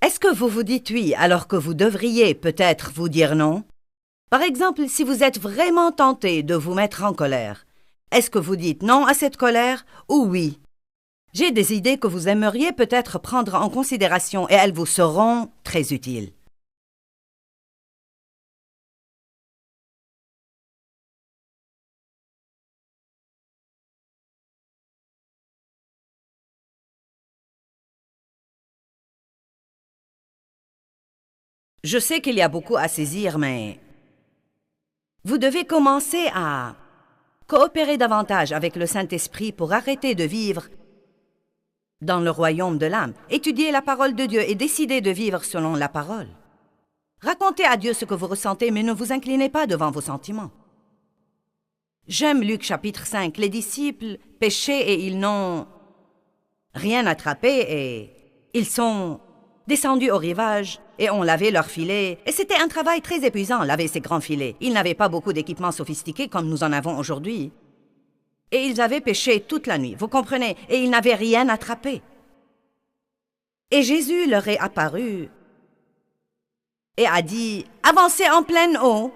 Est-ce que vous vous dites oui alors que vous devriez peut-être vous dire non? Par exemple, si vous êtes vraiment tenté de vous mettre en colère, est-ce que vous dites non à cette colère ou oui? J'ai des idées que vous aimeriez peut-être prendre en considération et elles vous seront très utiles. Je sais qu'il y a beaucoup à saisir, mais vous devez commencer à coopérer davantage avec le Saint-Esprit pour arrêter de vivre dans le royaume de l'âme. Étudier la parole de Dieu et décider de vivre selon la parole. Racontez à Dieu ce que vous ressentez, mais ne vous inclinez pas devant vos sentiments. J'aime Luc chapitre 5. Les disciples péchaient et ils n'ont rien attrapé et ils sont descendus au rivage et ont lavé leurs filets. Et c'était un travail très épuisant, laver ces grands filets. Ils n'avaient pas beaucoup d'équipements sophistiqués comme nous en avons aujourd'hui. Et ils avaient pêché toute la nuit, vous comprenez, et ils n'avaient rien attrapé. Et Jésus leur est apparu et a dit, « Avancez en pleine eau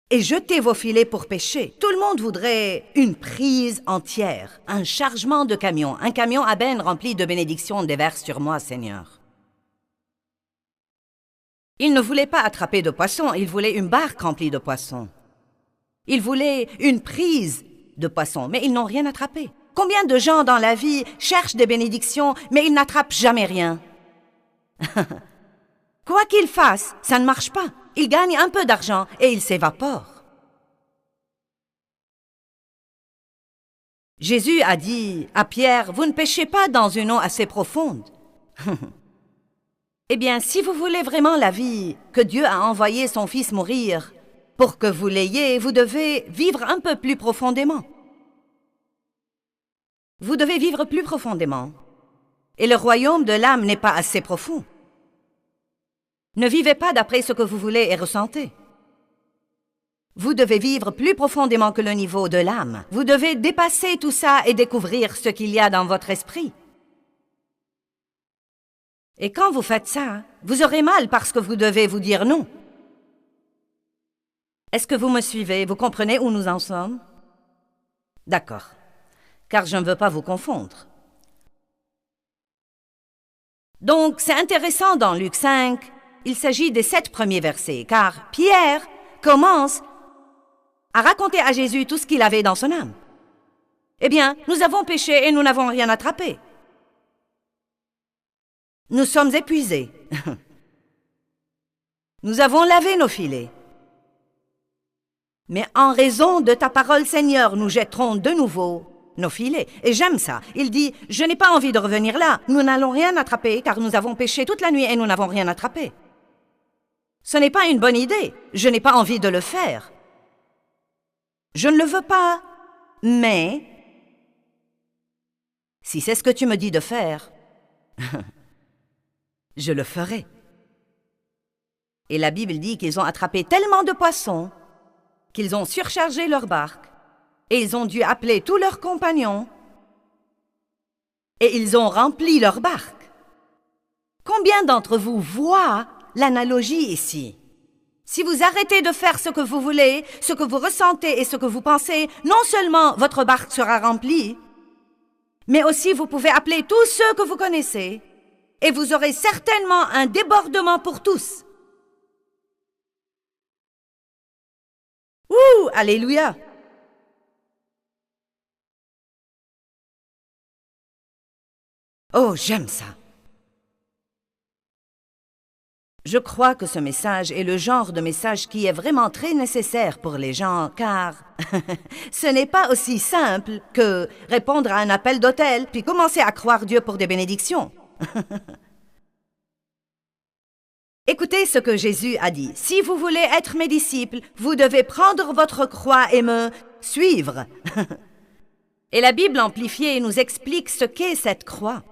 et jetez vos filets pour pêcher. » Tout le monde voudrait une prise entière, un chargement de camion, un camion à benne rempli de bénédictions déverse sur moi, Seigneur. Ils ne voulaient pas attraper de poissons, ils voulaient une barque remplie de poissons. Ils voulaient une prise de poissons, mais ils n'ont rien attrapé. Combien de gens dans la vie cherchent des bénédictions, mais ils n'attrapent jamais rien? Quoi qu'ils fassent, ça ne marche pas. Ils gagnent un peu d'argent et ils s'évaporent. Jésus a dit à Pierre, « Vous ne pêchez pas dans une eau assez profonde. » Eh bien, si vous voulez vraiment la vie, que Dieu a envoyé son Fils mourir, pour que vous l'ayez, vous devez vivre un peu plus profondément. Vous devez vivre plus profondément. Et le royaume de l'âme n'est pas assez profond. Ne vivez pas d'après ce que vous voulez et ressentez. Vous devez vivre plus profondément que le niveau de l'âme. Vous devez dépasser tout ça et découvrir ce qu'il y a dans votre esprit. Et quand vous faites ça, vous aurez mal parce que vous devez vous dire non. Est-ce que vous me suivez? Vous comprenez où nous en sommes? D'accord, car je ne veux pas vous confondre. Donc, c'est intéressant dans Luc 5, il s'agit des 7 premiers versets, car Pierre commence à raconter à Jésus tout ce qu'il avait dans son âme. Eh bien, nous avons péché et nous n'avons rien attrapé. Nous sommes épuisés. Nous avons lavé nos filets. Mais en raison de ta parole, Seigneur, nous jetterons de nouveau nos filets. Et j'aime ça. Il dit, je n'ai pas envie de revenir là. Nous n'allons rien attraper car nous avons péché toute la nuit et nous n'avons rien attrapé. Ce n'est pas une bonne idée. Je n'ai pas envie de le faire. Je ne le veux pas. Mais, si c'est ce que tu me dis de faire, je le ferai. Et la Bible dit qu'ils ont attrapé tellement de poissons qu'ils ont surchargé leur barque et ils ont dû appeler tous leurs compagnons et ils ont rempli leur barque. Combien d'entre vous voient l'analogie ici? Si vous arrêtez de faire ce que vous voulez, ce que vous ressentez et ce que vous pensez, non seulement votre barque sera remplie, mais aussi vous pouvez appeler tous ceux que vous connaissez et vous aurez certainement un débordement pour tous. Ouh, alléluia! Oh, j'aime ça. Je crois que ce message est le genre de message qui est vraiment très nécessaire pour les gens, car ce n'est pas aussi simple que répondre à un appel d'hôtel puis commencer à croire Dieu pour des bénédictions. Écoutez ce que Jésus a dit. Si vous voulez être mes disciples, vous devez prendre votre croix et me suivre. Et la Bible amplifiée nous explique ce qu'est cette croix.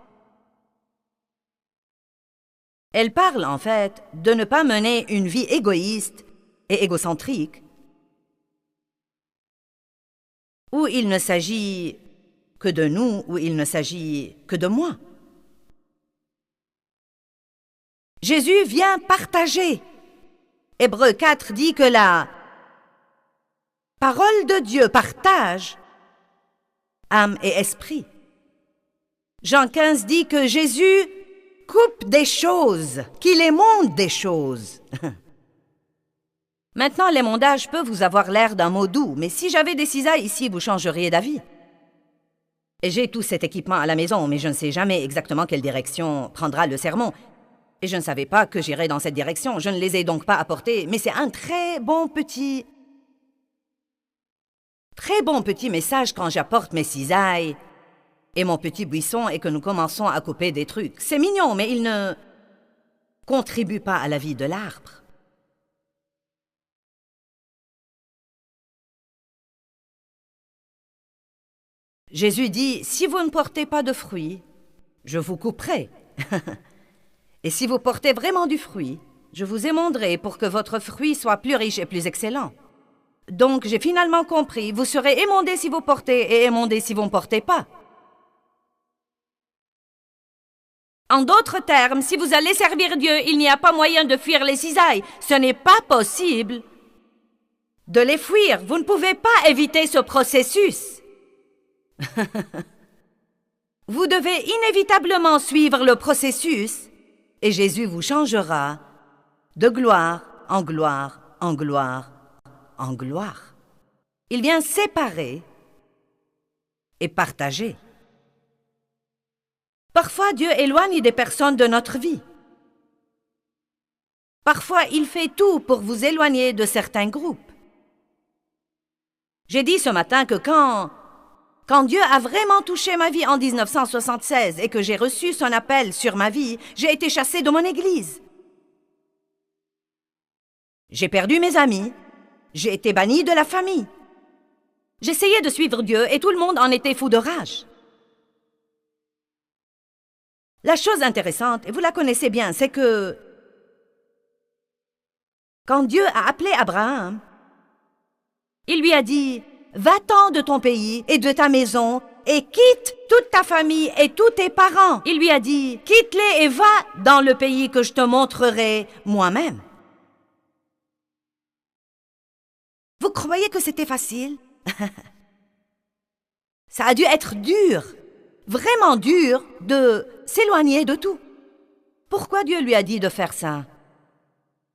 Elle parle en fait de ne pas mener une vie égoïste et égocentrique, où il ne s'agit que de nous, où il ne s'agit que de moi. Jésus vient partager. Hébreux 4 dit que la parole de Dieu partage âme et esprit. Jean 15 dit que Jésus coupe des choses, qu'il émonde des choses. Maintenant, l'émondage peut vous avoir l'air d'un mot doux, mais si j'avais des cisailles ici, vous changeriez d'avis. Et j'ai tout cet équipement à la maison, mais je ne sais jamais exactement quelle direction prendra le sermon. Et je ne savais pas que j'irais dans cette direction. Je ne les ai donc pas apportés, mais c'est un très bon petit message quand j'apporte mes cisailles et mon petit buisson et que nous commençons à couper des trucs. C'est mignon, mais il ne contribue pas à la vie de l'arbre. Jésus dit, si vous ne portez pas de fruits, je vous couperai. Et si vous portez vraiment du fruit, je vous émonderai pour que votre fruit soit plus riche et plus excellent. Donc, j'ai finalement compris, vous serez émondés si vous portez et émondés si vous ne portez pas. En d'autres termes, si vous allez servir Dieu, il n'y a pas moyen de fuir les cisailles. Ce n'est pas possible de les fuir. Vous ne pouvez pas éviter ce processus. Vous devez inévitablement suivre le processus et Jésus vous changera de gloire en gloire, en gloire, en gloire. Il vient séparer et partager. Parfois, Dieu éloigne des personnes de notre vie. Parfois, il fait tout pour vous éloigner de certains groupes. J'ai dit ce matin que quand Dieu a vraiment touché ma vie en 1976 et que j'ai reçu son appel sur ma vie, j'ai été chassée de mon église. J'ai perdu mes amis. J'ai été bannie de la famille. J'essayais de suivre Dieu et tout le monde en était fou de rage. La chose intéressante, et vous la connaissez bien, c'est que quand Dieu a appelé Abraham, il lui a dit « Va-t'en de ton pays et de ta maison et quitte toute ta famille et tous tes parents. » Il lui a dit « Quitte-les et va dans le pays que je te montrerai moi-même. » Vous croyez que c'était facile? Ça a dû être dur, vraiment dur, de s'éloigner de tout. Pourquoi Dieu lui a dit de faire ça?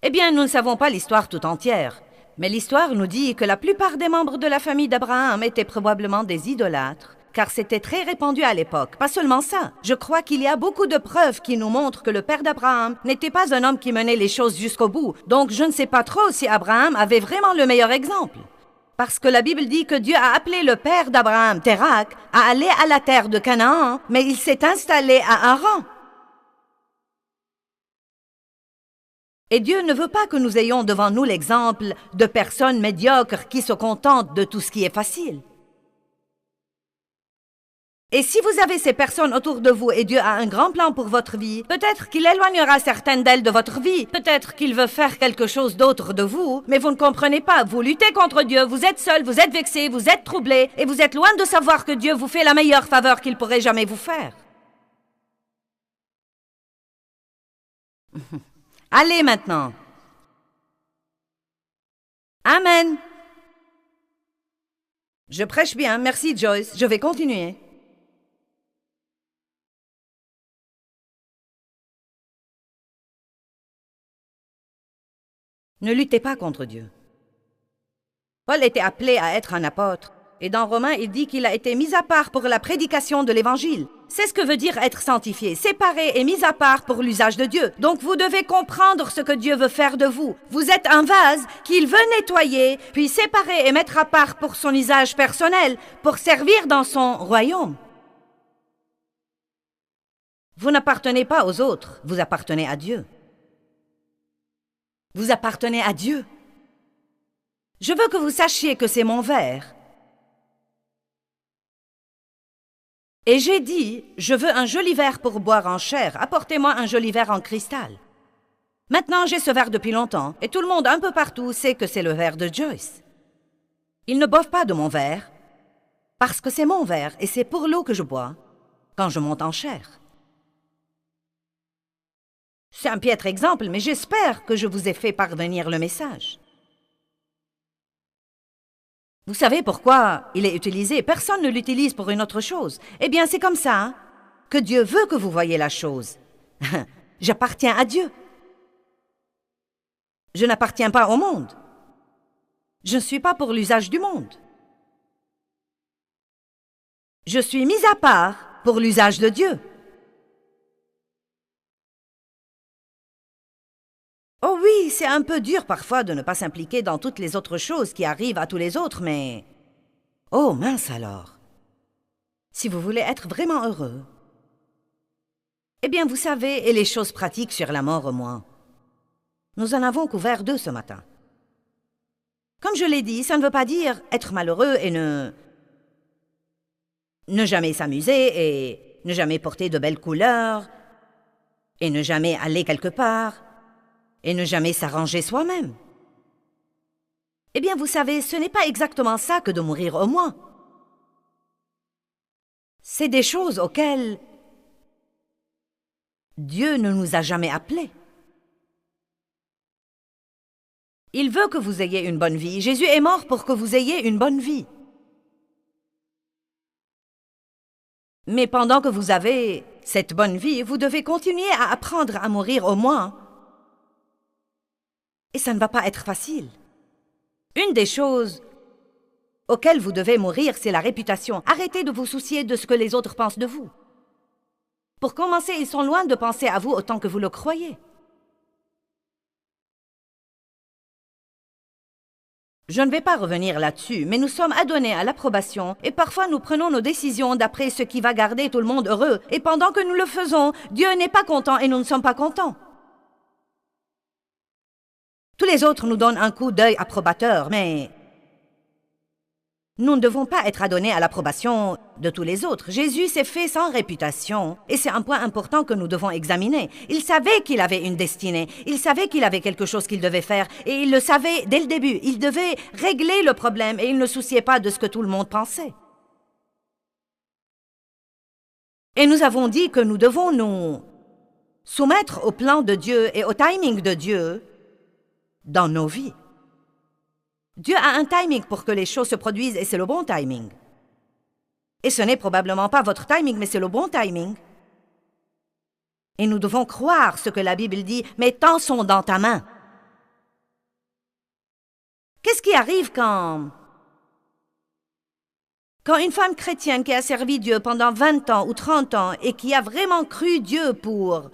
Eh bien, nous ne savons pas l'histoire tout entière. Mais l'histoire nous dit que la plupart des membres de la famille d'Abraham étaient probablement des idolâtres, car c'était très répandu à l'époque. Pas seulement ça, je crois qu'il y a beaucoup de preuves qui nous montrent que le père d'Abraham n'était pas un homme qui menait les choses jusqu'au bout. Donc je ne sais pas trop si Abraham avait vraiment le meilleur exemple. Parce que la Bible dit que Dieu a appelé le père d'Abraham, Térak, à aller à la terre de Canaan, mais il s'est installé à Haran. Et Dieu ne veut pas que nous ayons devant nous l'exemple de personnes médiocres qui se contentent de tout ce qui est facile. Et si vous avez ces personnes autour de vous et Dieu a un grand plan pour votre vie, peut-être qu'il éloignera certaines d'elles de votre vie, peut-être qu'il veut faire quelque chose d'autre de vous, mais vous ne comprenez pas, vous luttez contre Dieu, vous êtes seul, vous êtes vexé, vous êtes troublé, et vous êtes loin de savoir que Dieu vous fait la meilleure faveur qu'il pourrait jamais vous faire. Allez maintenant. Amen. Je prêche bien, merci Joyce, je vais continuer. Ne luttez pas contre Dieu. Paul était appelé à être un apôtre, et dans Romains, il dit qu'il a été mis à part pour la prédication de l'Évangile. C'est ce que veut dire être sanctifié, séparé et mis à part pour l'usage de Dieu. Donc vous devez comprendre ce que Dieu veut faire de vous. Vous êtes un vase qu'il veut nettoyer, puis séparer et mettre à part pour son usage personnel, pour servir dans son royaume. Vous n'appartenez pas aux autres, vous appartenez à Dieu. Vous appartenez à Dieu. Je veux que vous sachiez que c'est mon verre. Et j'ai dit, je veux un joli verre pour boire en chair, apportez-moi un joli verre en cristal. Maintenant, j'ai ce verre depuis longtemps, et tout le monde un peu partout sait que c'est le verre de Joyce. Ils ne boivent pas de mon verre, parce que c'est mon verre, et c'est pour l'eau que je bois, quand je monte en chair. C'est un piètre exemple, mais j'espère que je vous ai fait parvenir le message. Vous savez pourquoi il est utilisé? Personne ne l'utilise pour une autre chose. Eh bien, c'est comme ça, hein, que Dieu veut que vous voyiez la chose. J'appartiens à Dieu. Je n'appartiens pas au monde. Je ne suis pas pour l'usage du monde. Je suis mis à part pour l'usage de Dieu. Oh oui, c'est un peu dur parfois de ne pas s'impliquer dans toutes les autres choses qui arrivent à tous les autres, mais... Oh mince alors! Si vous voulez être vraiment heureux, eh bien vous savez, et les choses pratiques sur la mort au moins. Nous en avons couvert 2 ce matin. Comme je l'ai dit, ça ne veut pas dire être malheureux et ne jamais s'amuser et ne jamais porter de belles couleurs et ne jamais aller quelque part et ne jamais s'arranger soi-même. Eh bien, vous savez, ce n'est pas exactement ça que de mourir au moins. C'est des choses auxquelles Dieu ne nous a jamais appelés. Il veut que vous ayez une bonne vie. Jésus est mort pour que vous ayez une bonne vie. Mais pendant que vous avez cette bonne vie, vous devez continuer à apprendre à mourir au moins. Et ça ne va pas être facile. Une des choses auxquelles vous devez mourir, c'est la réputation. Arrêtez de vous soucier de ce que les autres pensent de vous. Pour commencer, ils sont loin de penser à vous autant que vous le croyez. Je ne vais pas revenir là-dessus, mais nous sommes adonnés à l'approbation et parfois nous prenons nos décisions d'après ce qui va garder tout le monde heureux. Et pendant que nous le faisons, Dieu n'est pas content et nous ne sommes pas contents. Tous les autres nous donnent un coup d'œil approbateur, mais nous ne devons pas être adonnés à l'approbation de tous les autres. Jésus s'est fait sans réputation, et c'est un point important que nous devons examiner. Il savait qu'il avait une destinée, il savait qu'il avait quelque chose qu'il devait faire, et il le savait dès le début. Il devait régler le problème, et il ne souciait pas de ce que tout le monde pensait. Et nous avons dit que nous devons nous soumettre au plan de Dieu et au timing de Dieu dans nos vies. Dieu a un timing pour que les choses se produisent et c'est le bon timing. Et ce n'est probablement pas votre timing, mais c'est le bon timing. Et nous devons croire ce que la Bible dit, mes temps sont dans ta main. Qu'est-ce qui arrive quand une femme chrétienne qui a servi Dieu pendant 20 ans ou 30 ans et qui a vraiment cru Dieu pour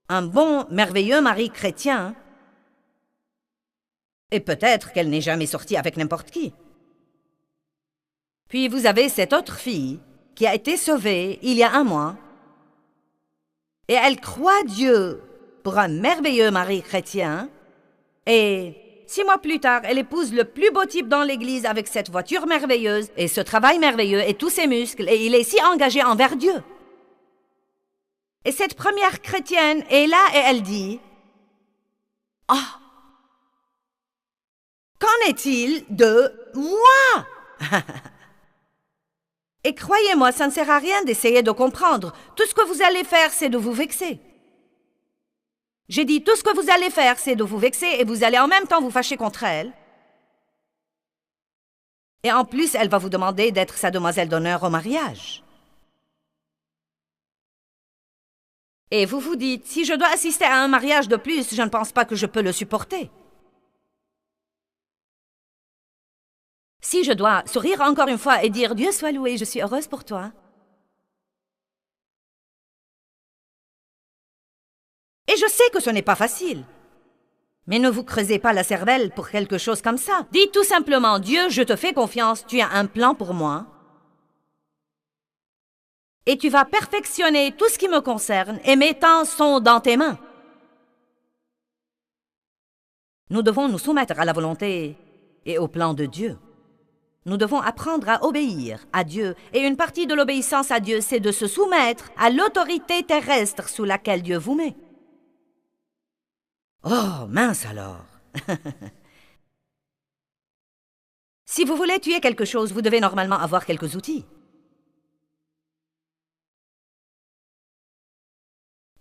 un bon, merveilleux mari chrétien, et peut-être qu'elle n'est jamais sortie avec n'importe qui. Puis vous avez cette autre fille qui a été sauvée il y a 1 mois, et elle croit Dieu pour un merveilleux mari chrétien, et 6 mois plus tard, elle épouse le plus beau type dans l'église avec cette voiture merveilleuse, et ce travail merveilleux, et tous ses muscles, et il est si engagé envers Dieu. Et cette première chrétienne est là et elle dit, « Ah! Qu'en est-il de moi? » Et croyez-moi, ça ne sert à rien d'essayer de comprendre. Tout ce que vous allez faire, c'est de vous vexer. J'ai dit, tout ce que vous allez faire, c'est de vous vexer et vous allez en même temps vous fâcher contre elle. Et en plus, elle va vous demander d'être sa demoiselle d'honneur au mariage. Et vous vous dites, si je dois assister à un mariage de plus, je ne pense pas que je peux le supporter. Si je dois sourire encore une fois et dire « Dieu soit loué, je suis heureuse pour toi ». Et je sais que ce n'est pas facile. Mais ne vous creusez pas la cervelle pour quelque chose comme ça. Dites tout simplement « Dieu, je te fais confiance, tu as un plan pour moi. Et tu vas perfectionner tout ce qui me concerne et mes temps sont dans tes mains. » Nous devons nous soumettre à la volonté et au plan de Dieu. Nous devons apprendre à obéir à Dieu, et une partie de l'obéissance à Dieu, c'est de se soumettre à l'autorité terrestre sous laquelle Dieu vous met. Oh, mince alors! Si vous voulez tuer quelque chose, vous devez normalement avoir quelques outils.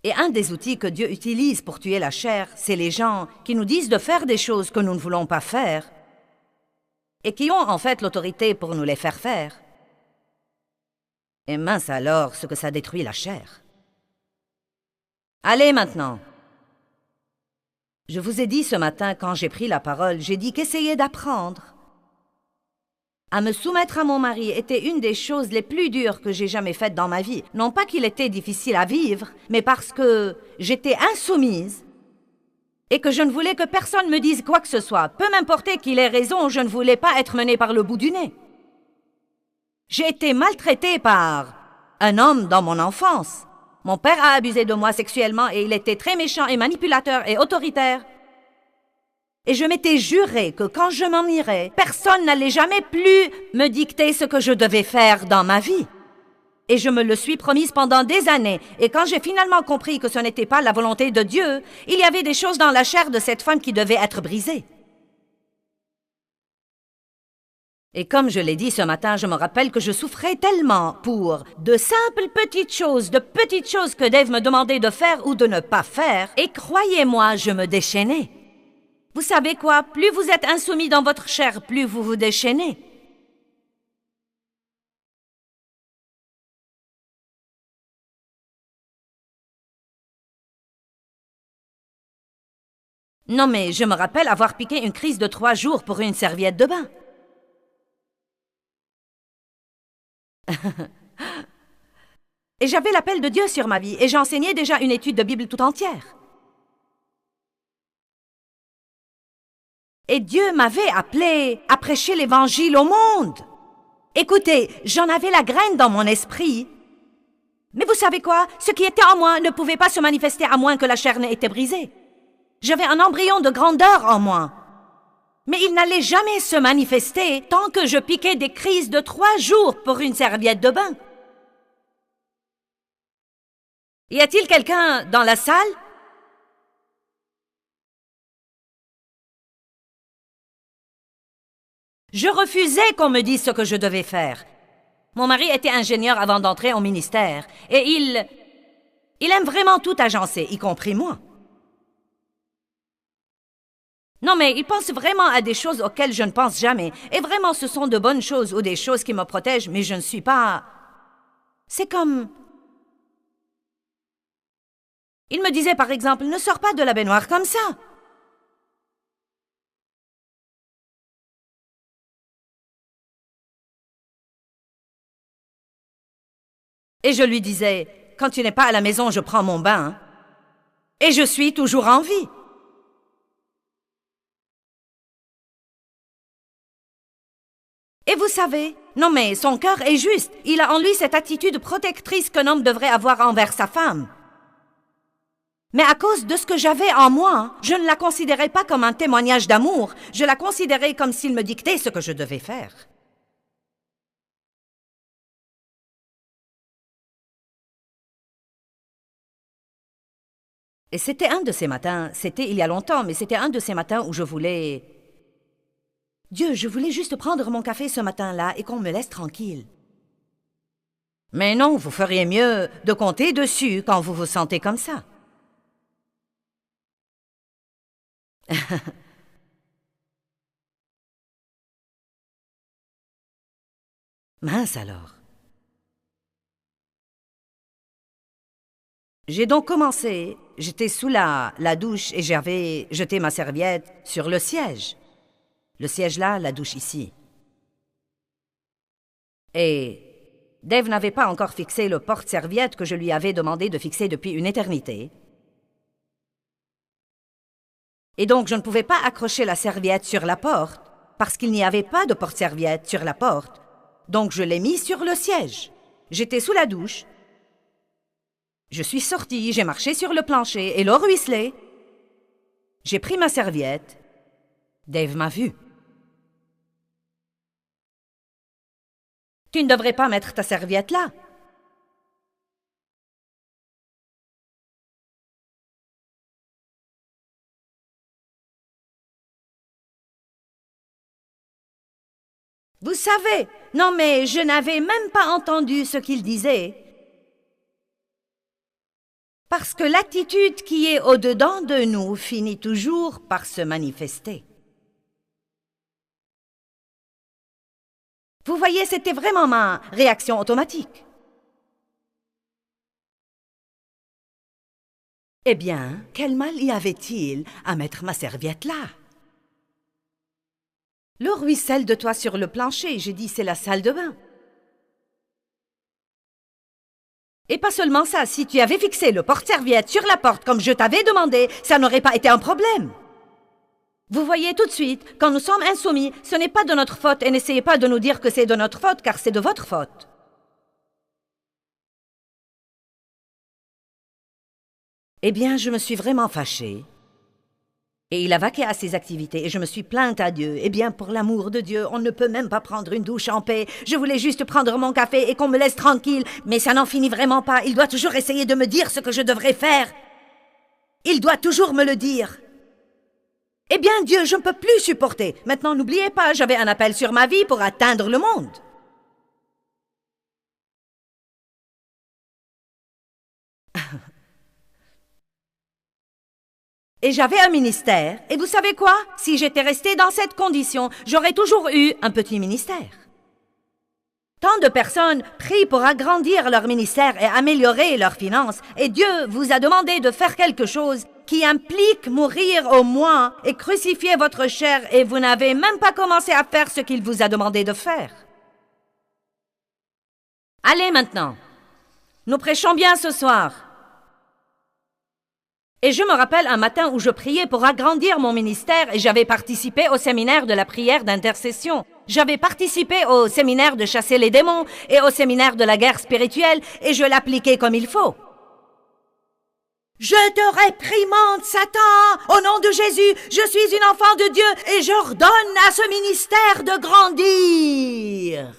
Et un des outils que Dieu utilise pour tuer la chair, c'est les gens qui nous disent de faire des choses que nous ne voulons pas faire et qui ont en fait l'autorité pour nous les faire faire. Et mince alors ce que ça détruit la chair. Allez maintenant. Je vous ai dit ce matin, quand j'ai pris la parole, j'ai dit qu'essayer d'apprendre à me soumettre à mon mari était une des choses les plus dures que j'ai jamais faites dans ma vie. Non pas qu'il était difficile à vivre, mais parce que j'étais insoumise et que je ne voulais que personne me dise quoi que ce soit. Peu m'importait qu'il ait raison, je ne voulais pas être menée par le bout du nez. J'ai été maltraitée par un homme dans mon enfance. Mon père a abusé de moi sexuellement et il était très méchant et manipulateur et autoritaire. Et je m'étais juré que quand je m'en irais, personne n'allait jamais plus me dicter ce que je devais faire dans ma vie. Et je me le suis promise pendant des années. Et quand j'ai finalement compris que ce n'était pas la volonté de Dieu, il y avait des choses dans la chair de cette femme qui devaient être brisées. Et comme je l'ai dit ce matin, je me rappelle que je souffrais tellement pour de simples petites choses que Dave me demandait de faire ou de ne pas faire. Et croyez-moi, je me déchaînais. Vous savez quoi? Plus vous êtes insoumis dans votre chair, plus vous vous déchaînez. Non mais je me rappelle avoir piqué une crise de 3 jours pour une serviette de bain. Et j'avais l'appel de Dieu sur ma vie et j'enseignais déjà une étude de Bible tout entière. Et Dieu m'avait appelé à prêcher l'Évangile au monde. Écoutez, j'en avais la graine dans mon esprit. Mais vous savez quoi? Ce qui était en moi ne pouvait pas se manifester à moins que la chair n'ait été brisée. J'avais un embryon de grandeur en moi. Mais il n'allait jamais se manifester tant que je piquais des crises de 3 jours pour une serviette de bain. Y a-t-il quelqu'un dans la salle? Je refusais qu'on me dise ce que je devais faire. Mon mari était ingénieur avant d'entrer au ministère, et il aime vraiment tout agencer, y compris moi. Non, mais il pense vraiment à des choses auxquelles je ne pense jamais, et vraiment ce sont de bonnes choses ou des choses qui me protègent, mais je ne suis pas... C'est comme... Il me disait par exemple, ne sors pas de la baignoire comme ça. Et je lui disais, quand tu n'es pas à la maison, je prends mon bain. Hein. Et je suis toujours en vie. Et vous savez, non mais son cœur est juste. Il a en lui cette attitude protectrice qu'un homme devrait avoir envers sa femme. Mais à cause de ce que j'avais en moi, je ne la considérais pas comme un témoignage d'amour. Je la considérais comme s'il me dictait ce que je devais faire. Et c'était un de ces matins, c'était il y a longtemps, mais c'était un de ces matins où je voulais... Dieu, je voulais juste prendre mon café ce matin-là et qu'on me laisse tranquille. Mais non, vous feriez mieux de compter dessus quand vous vous sentez comme ça. Mince alors. J'ai donc commencé, j'étais sous la douche et j'avais jeté ma serviette sur le siège. Le siège là, la douche ici. Et Dave n'avait pas encore fixé le porte-serviette que je lui avais demandé de fixer depuis une éternité. Et donc je ne pouvais pas accrocher la serviette sur la porte parce qu'il n'y avait pas de porte-serviette sur la porte. Donc je l'ai mis sur le siège. J'étais sous la douche. Je suis sortie, j'ai marché sur le plancher et l'eau ruisselait. J'ai pris ma serviette. Dave m'a vu. Tu ne devrais pas mettre ta serviette là. Vous savez, non mais je n'avais même pas entendu ce qu'il disait. Parce que l'attitude qui est au-dedans de nous finit toujours par se manifester. Vous voyez, c'était vraiment ma réaction automatique. Eh bien, quel mal y avait-il à mettre ma serviette là? L'eau ruisselle de toi sur le plancher. J'ai dit, c'est la salle de bain. Et pas seulement ça, si tu avais fixé le porte-serviette sur la porte comme je t'avais demandé, ça n'aurait pas été un problème. Vous voyez tout de suite, quand nous sommes insoumis, ce n'est pas de notre faute et n'essayez pas de nous dire que c'est de notre faute, car c'est de votre faute. Eh bien, je me suis vraiment fâchée. Et il a vaqué à ses activités et je me suis plainte à Dieu. Eh bien, pour l'amour de Dieu, on ne peut même pas prendre une douche en paix. Je voulais juste prendre mon café et qu'on me laisse tranquille, mais ça n'en finit vraiment pas. Il doit toujours essayer de me dire ce que je devrais faire. Il doit toujours me le dire. Eh bien, Dieu, je ne peux plus supporter. Maintenant, n'oubliez pas, j'avais un appel sur ma vie pour atteindre le monde. Et j'avais un ministère. Et vous savez quoi? Si j'étais restée dans cette condition, j'aurais toujours eu un petit ministère. Tant de personnes prient pour agrandir leur ministère et améliorer leurs finances. Et Dieu vous a demandé de faire quelque chose qui implique mourir au moins et crucifier votre chair et vous n'avez même pas commencé à faire ce qu'il vous a demandé de faire. Allez maintenant. Nous prêchons bien ce soir. Et je me rappelle un matin où je priais pour agrandir mon ministère et j'avais participé au séminaire de la prière d'intercession. J'avais participé au séminaire de chasser les démons et au séminaire de la guerre spirituelle et je l'appliquais comme il faut. Je te réprimande, Satan, au nom de Jésus, je suis une enfant de Dieu et j'ordonne à ce ministère de grandir.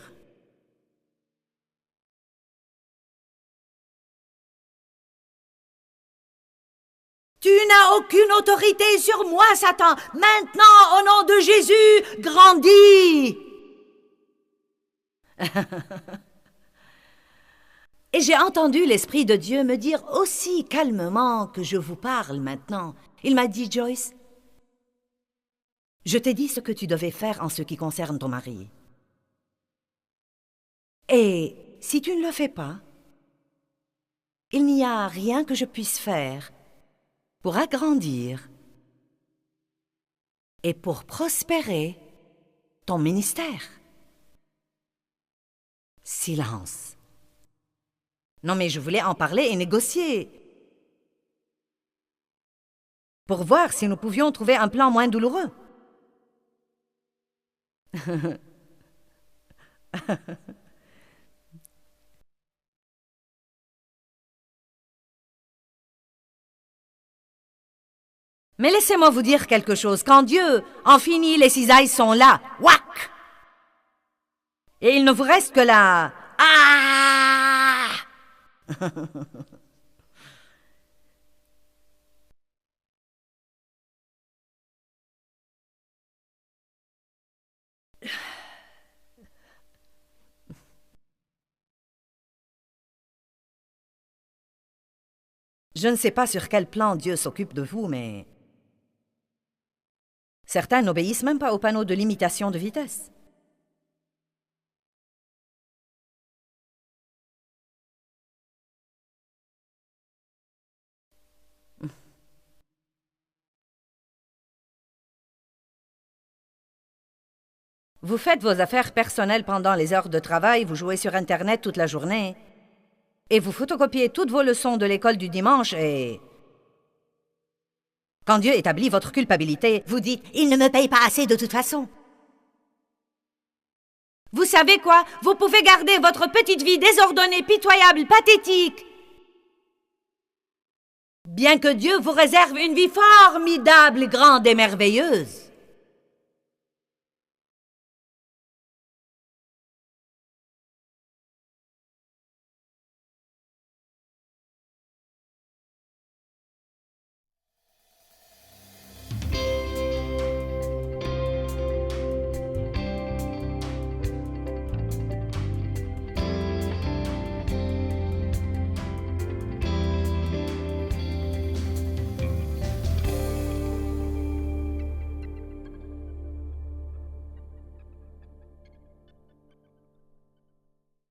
Tu n'as aucune autorité sur moi, Satan. Maintenant, au nom de Jésus, grandis. Et j'ai entendu l'Esprit de Dieu me dire aussi calmement que je vous parle maintenant. Il m'a dit, Joyce, je t'ai dit ce que tu devais faire en ce qui concerne ton mari. Et si tu ne le fais pas, il n'y a rien que je puisse faire pour agrandir et pour prospérer ton ministère. Silence. Non, mais je voulais en parler et négocier. Pour voir si nous pouvions trouver un plan moins douloureux. Mais laissez-moi vous dire quelque chose. Quand Dieu en finit, les cisailles sont là. Whack! Et il ne vous reste que la... Ah! Je ne sais pas sur quel plan Dieu s'occupe de vous, mais... Certains n'obéissent même pas aux panneaux de limitation de vitesse. Vous faites vos affaires personnelles pendant les heures de travail, vous jouez sur Internet toute la journée, et vous photocopiez toutes vos leçons de l'école du dimanche et... Quand Dieu établit votre culpabilité, vous dites « Il ne me paye pas assez de toute façon ». Vous savez quoi? Vous pouvez garder votre petite vie désordonnée, pitoyable, pathétique. Bien que Dieu vous réserve une vie formidable, grande et merveilleuse.